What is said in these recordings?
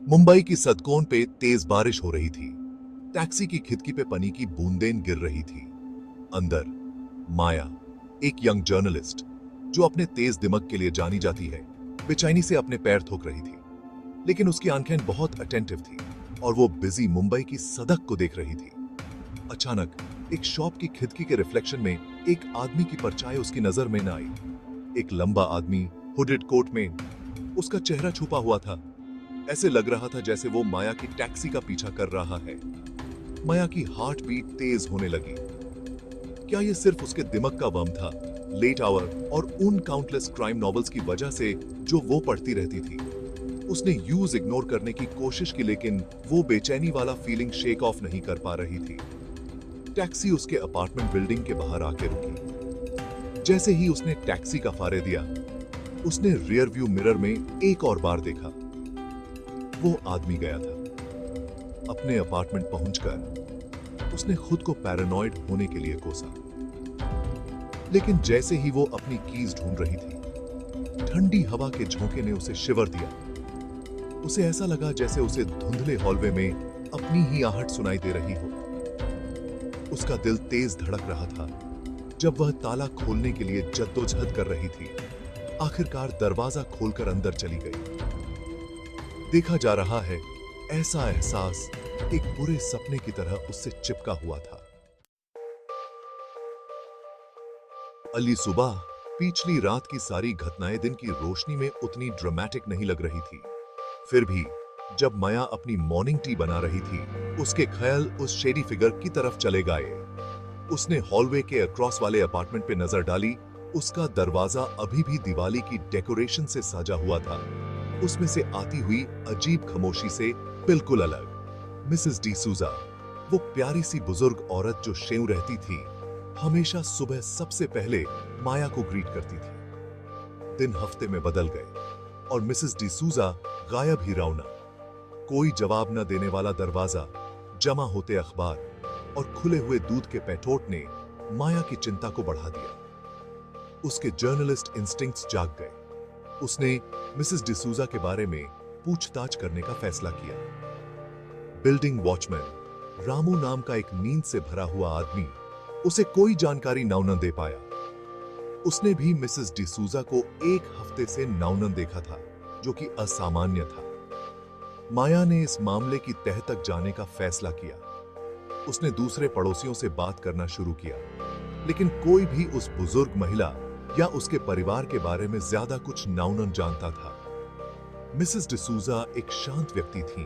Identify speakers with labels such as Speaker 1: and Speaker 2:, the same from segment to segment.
Speaker 1: मुंबई की सदकोन पे तेज बारिश हो रही थी। टैक्सी की खिड़की पे पनी की बूंदें गिर रही थी। अंदर माया, एक यंग जर्नलिस्ट जो अपने तेज दिमाग के लिए जानी जाती है, बेचैनी से अपने पैर थोक रही थी। लेकिन उसकी आंखें बहुत अटेंटिव थी और वो बिजी मुंबई की सड़क को देख रही थी। अचानक एक शॉप की खिड़की के रिफ्लेक्शन में एक आदमी की परछाई उसकी नजर में न आई। एक लंबा आदमी हुडेड कोट में, उसका चेहरा छुपा हुआ था। ऐसे लग रहा था जैसे वो माया की टैक्सी का पीछा कर रहा है। माया की हार्ट बीट तेज होने लगी। क्या ये सिर्फ उसके दिमाग का वहम था, लेट आवर और उन काउंटलेस क्राइम नॉवेल्स की वजह से जो वो पढ़ती रहती थी? उसने यूज इग्नोर करने की कोशिश की, लेकिन वो बेचैनी वाला फीलिंग शेक ऑफ नहीं कर पा रही थी। टैक्सी उसके अपार्टमेंट बिल्डिंग के बाहर आके रुकी। जैसे ही उसने टैक्सी का फारे दिया, उसने रियर व्यू मिरर में एक और बार देखा। वो आदमी गया था। अपने अपार्टमेंट पहुंचकर उसने खुद को पैरानॉइड होने के लिए कोसा। लेकिन जैसे ही वो अपनी कीज ढूंढ रही थी, ठंडी हवा के झोंके ने उसे शिवर दिया। उसे ऐसा लगा जैसे उसे धुंधले हॉलवे में अपनी ही आहट सुनाई दे रही हो। उसका दिल तेज धड़क रहा था जब वह ताला खोलने के लिए जद्दोजहद कर रही थी। आखिरकार दरवाजा खोलकर अंदर चली गई। देखा जा रहा है, ऐसा एहसास एक बुरे सपने की तरह उससे चिपका हुआ था। अली सुबह पिछली रात की सारी घटनाएं दिन की रोशनी में उतनी ड्रामेटिक नहीं लग रही थी। फिर भी जब माया अपनी मॉर्निंग टी बना रही थी, उसके ख्याल उस शेडी फिगर की तरफ चले गए। उसने हॉलवे के अक्रॉस वाले अपार्टमेंट पे नजर डाली। उसका दरवाजा अभी भी दिवाली की डेकोरेशन से सजा हुआ था। उसमें से आती हुई अजीब खामोशी से बिल्कुल अलग मिसेस डिसूजा, वो प्यारी सी बुजुर्ग औरत जो शेऊ रहती थी, हमेशा सुबह सबसे पहले माया को ग्रीट करती थी। दिन हफ्ते में बदल गए और मिसेस डिसूजा गायब ही रौना। कोई जवाब न देने वाला दरवाजा, जमा होते अखबार और खुले हुए दूध के पैठोट ने माया की चिंता को बढ़ा दिया। उसके जर्नलिस्ट इंस्टिंक्ट्स जाग गए। उसने मिसेस डिसूजा के बारे में पूछताछ करने का फैसला किया। बिल्डिंग वॉचमैन रामू नाम का एक नींद से भरा हुआ आदमी उसे कोई जानकारी न दे पाया। उसने भी मिसेस डिसूजा को एक हफ्ते से न देखा था, जो कि असामान्य था। माया ने इस मामले की तह तक जाने का फैसला किया। उसने दूसरे पड़ोसियों से बात करना शुरू किया, लेकिन कोई भी उस बुजुर्ग महिला या उसके परिवार के बारे में ज्यादा कुछ न जानता था। मिसेस डिसूजा एक शांत व्यक्ति थी,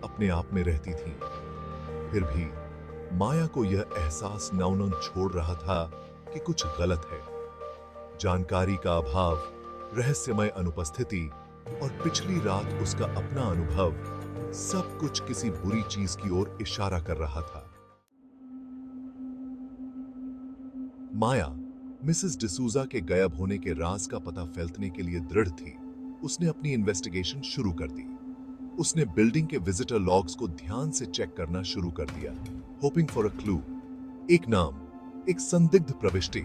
Speaker 1: अपने आप में रहती थी। फिर भी माया को यह एहसास न छोड़ रहा था कि कुछ गलत है। जानकारी का अभाव, रहस्यमय अनुपस्थिति और पिछली रात उसका अपना अनुभव, सब कुछ किसी बुरी चीज की ओर इशारा कर रहा था। माया मिसेस डिसूजा के गायब होने के राज का पता फैलाने के लिए दृढ़ थी। उसने अपनी इन्वेस्टिगेशन शुरू कर दी। उसने बिल्डिंग के विजिटर लॉग्स को ध्यान से चेक करना शुरू कर दिया, होपिंग फॉर अ क्लू, एक नाम, एक संदिग्ध प्रविष्टि,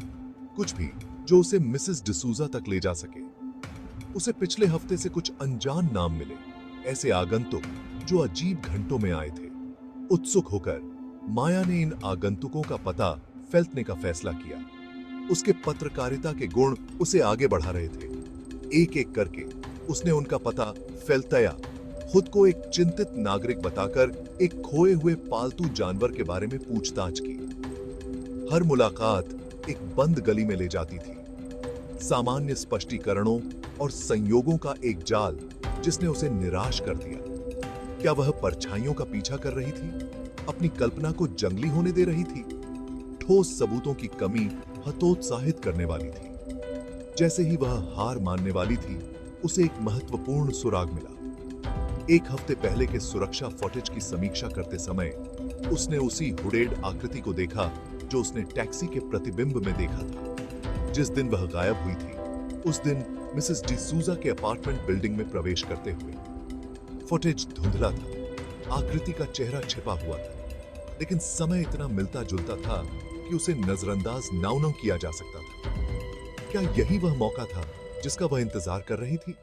Speaker 1: कुछ भी जो उसे मिसेस डिसूजा तक ले जा सके। उसे पिछले हफ्ते से कुछ अनजान नाम मिले, ऐसे आगंतुक जो अजीब घंटों में आए थे। उत्सुक होकर माया ने इन आगंतुकों का पता फैलाने का फैसला किया। उसके पत्रकारिता के गुण उसे आगे बढ़ा रहे थे। एक एक करके उसने उनका पता फैलाया, खुद को एक चिंतित नागरिक बताकर एक खोए हुए पालतू जानवर के बारे में पूछताछ की। हर मुलाकात एक बंद गली में ले जाती थी, सामान्य स्पष्टीकरणों और संयोगों का एक जाल जिसने उसे निराश कर दिया। क्या वह परछाइयों का पीछा कर रही थी, अपनी कल्पना को जंगली होने दे रही थी? ठोस सबूतों की कमी हतोत्साहित करने वाली थी। जैसे ही वह हार मानने वाली थी, उसे एक महत्वपूर्ण सुराग मिला। एक हफ्ते पहले के सुरक्षा फुटेज की समीक्षा करते समय उसने उसी हुडेड आकृति को देखा जो उसने टैक्सी के प्रतिबिंब में देखा था। जिस दिन वह गायब हुई थी, उस दिन मिसेस डिसूजा के अपार्टमेंट बिल्डिंग में प्रवेश करते हुए। फुटेज धुंधला था, आकृति का चेहरा छिपा हुआ था, लेकिन समय इतना मिलता जुलता था कि उसे नजरअंदाज न किया जा सकता था। क्या यही वह मौका था जिसका वह इंतजार कर रही थी?